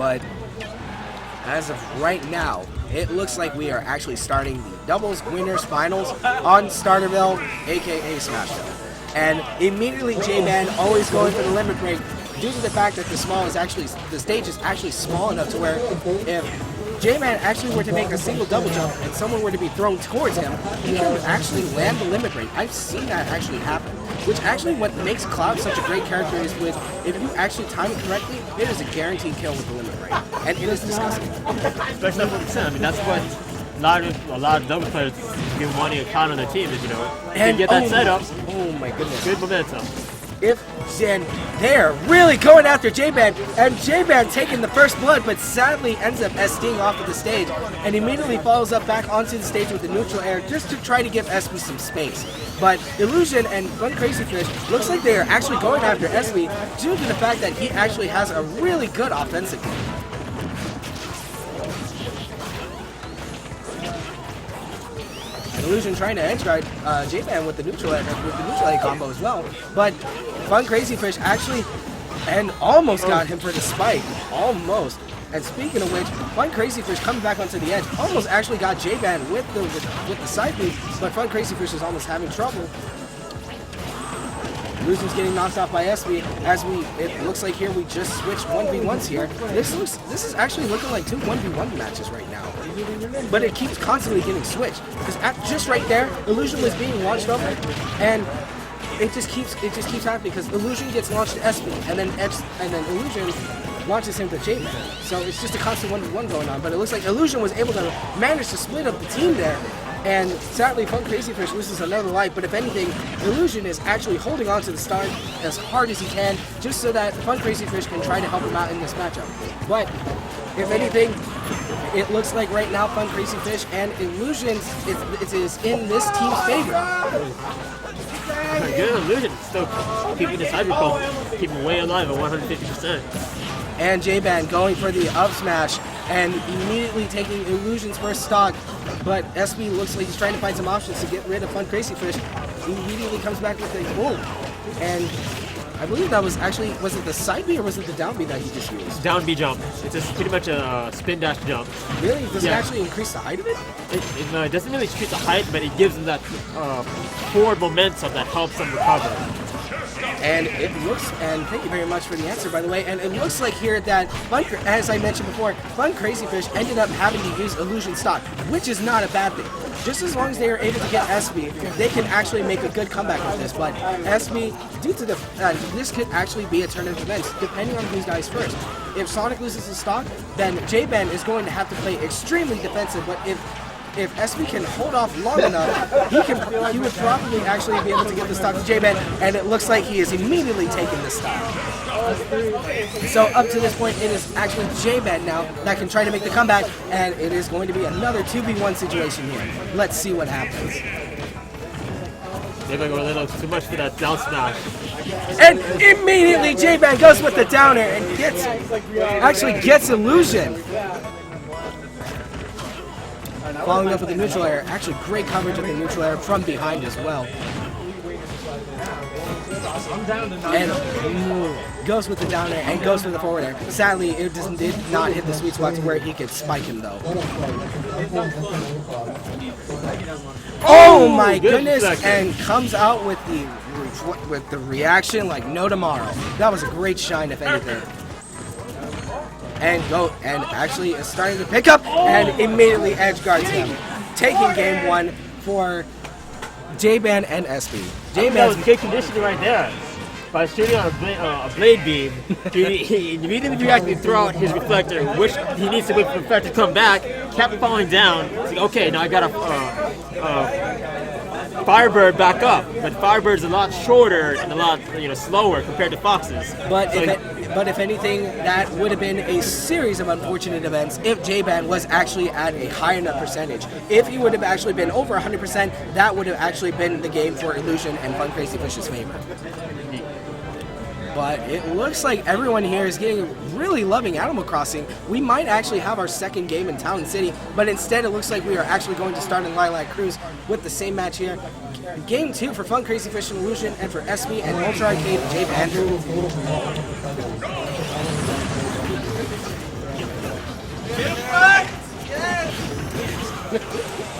but as of right now, it looks like we are actually starting the doubles winners finals on Starterville, aka Smashville. And immediately Jband always going for the limit break due to the fact that the stage is actually small enough to where if Jband actually were to make a single double jump and someone were to be thrown towards him, he can actually land the limit break. I've seen that actually happen. Which actually what makes Cloud such a great character is with, if you actually time it correctly, it is a guaranteed kill with the limit break. And it is disgusting. Especially at 1%. I mean, that's what a lot of double players been wanting a count on their team is, you know, and get that set up. Oh my goodness. Good momentum. And they're really going after Jband, and Jband taking the first blood, but sadly ends up SDing off of the stage, and immediately follows up back onto the stage with the neutral air just to try to give Espy some space. But Illusion and FunCrazyFish looks like they are actually going after Espy due to the fact that he actually has a really good offensive game. Illusion trying to edge guard Jband with the neutral A combo as well, but FunCrazyFish actually and almost got him for the spike, almost. And speaking of which, FunCrazyFish coming back onto the edge almost actually got Jband with the side beat, but FunCrazyFish is almost having trouble. Illusion's getting knocked off by Espy as it looks like here we just switched 1v1s here. This is actually looking like two 1v1 matches right now. But it keeps constantly getting switched. Because just right there, Illusion was being launched over and it just keeps happening because Illusion gets launched to Espy and then Illusion launches him to Jband. So it's just a constant 1v1 going on. But it looks like Illusion was able to manage to split up the team there. And sadly, FunCrazyFish loses another life, but if anything, Illusion is actually holding on to the start as hard as he can, just so that FunCrazyFish can try to help him out in this matchup. But if anything, it looks like right now FunCrazyFish and Illusion it is in this team's favor. Good Illusion, still keeping the cyber pole, keeping way alive at 150%. And Jband going for the up smash and immediately taking Illusion's first stock. But Espy looks like he's trying to find some options to get rid of FunCrazyFish. He immediately comes back with a boom. And I believe that was it the side B or was it the down B that he just used? Down B jump. It's just pretty much a spin dash jump. Really? Does it actually increase the height of it? It doesn't really increase the height, but it gives him that forward momentum that helps him recover. And it looks, and thank you very much for the answer, by the way, and it looks like here that, as I mentioned before, FunCrazyFish ended up having to use Illusion stock, which is not a bad thing. Just as long as they are able to get Espy, they can actually make a good comeback with this, but Espy, due to the, this could actually be a turn of events, depending on who dies first. If Sonic loses his stock, then Jband is going to have to play extremely defensive, but if Espy can hold off long enough, he would probably actually be able to get the stock to Jband, and it looks like he is immediately taking the stock. So up to this point, it is actually Jband now that can try to make the comeback, and it is going to be another 2v1 situation here. Let's see what happens. They're going to go a little too much for that down smash. And immediately Jband goes with the downer and gets Illusion. Following up with the neutral air. Actually, great coverage of the neutral air from behind as well. And goes with the down air and goes for the forward air. Sadly, it did not hit the sweet spot to where he could spike him, though. Oh my goodness! And comes out with the reaction like no tomorrow. That was a great shine, if anything. And actually is starting to pick up and immediately edge guards him, taking game one for Jband and Espy. That was good conditioning right there. By shooting on a blade beam, he immediately reacted to throw out his reflector, which he needs to wait for the reflector to come back, kept falling down. It's like, okay, now I got a Firebird back up, but Firebird's a lot shorter and a lot slower compared to Fox's. But if anything, that would have been a series of unfortunate events if Jband was actually at a high enough percentage. If he would have actually been over 100%, that would have actually been the game for Illusion and FunCrazyFish's favor. But it looks like everyone here is really loving Animal Crossing. We might actually have our second game in Town City, but instead it looks like we are actually going to start in Lilac Cruise with the same match here. Game 2 for FunCrazyFish and Illusion, and for Espy and Ultra Arcade Jbandrew.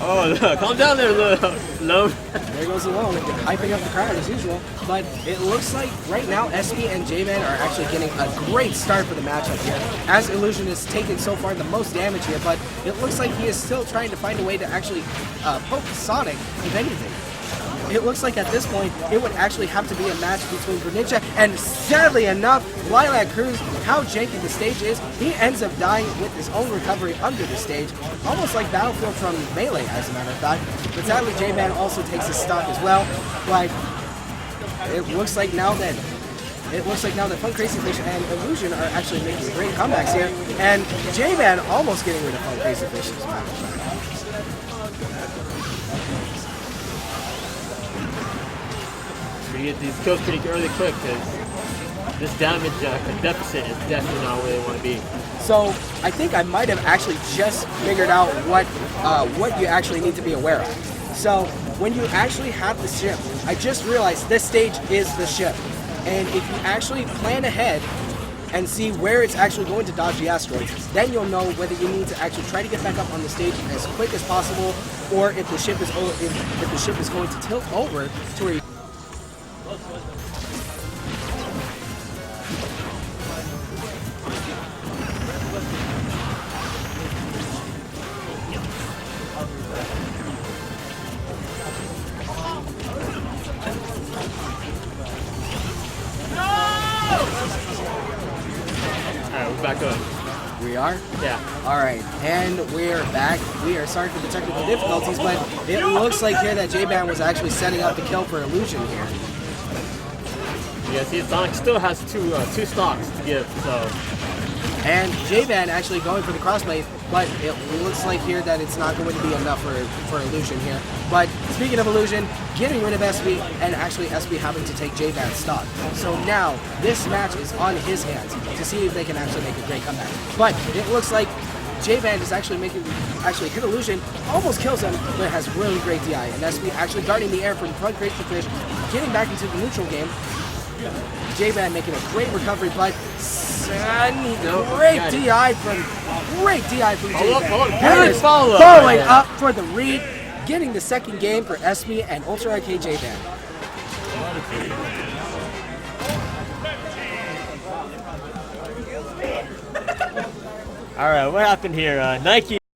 Oh, look, calm down there, Lone. There goes the Lone, hyping up the crowd as usual. But it looks like right now Espy and Jbandrew are actually getting a great start for the matchup here, as Illusion has taken so far the most damage here, but it looks like he is still trying to find a way to actually poke Sonic, if anything. It looks like at this point, it would actually have to be a match between Greninja and, sadly enough, Lilac Cruz. How janky the stage is, he ends up dying with his own recovery under the stage, almost like Battlefield from Melee, as a matter of fact. But sadly, Jbandrew also takes his stock as well. Like, it looks like now that FunCrazyFish and Illusion are actually making great comebacks here, and Jbandrew almost getting rid of FunCrazyFish, as a matter of fact. We get these kills pretty early quick because this damage deficit is definitely not where they want to be. So I think I might have actually just figured out what you actually need to be aware of. So when you actually have the ship, I just realized this stage is the ship. And if you actually plan ahead and see where it's actually going to dodge the asteroids, then you'll know whether you need to actually try to get back up on the stage as quick as possible, or if the ship is going to tilt over to where you Back up. We are? Yeah. Alright, and we're back. We are sorry for the technical difficulties, but it looks like here that Jbandrew was actually setting up the kill for Illusion here. Yeah, see, Sonic still has two stocks to give, so. And Jbandrew actually going for the crossblade, but it looks like here that it's not going to be enough for Illusion here. But speaking of Illusion, getting rid of Espy, and actually Espy having to take Jbandrew's stock. So now this match is on his hands to see if they can actually make a great comeback. But it looks like Jbandrew is actually hit Illusion, almost kills him, but has really great DI. And Espy actually guarding the air from FunCrazyFish, getting back into the neutral game. Jbandrew making a great recovery, but great DI from Jbandrew. Good follow-up. Following up for the read, getting the second game for Espy and Ultra Arcade Jbandrew. All right, what happened here? Nike.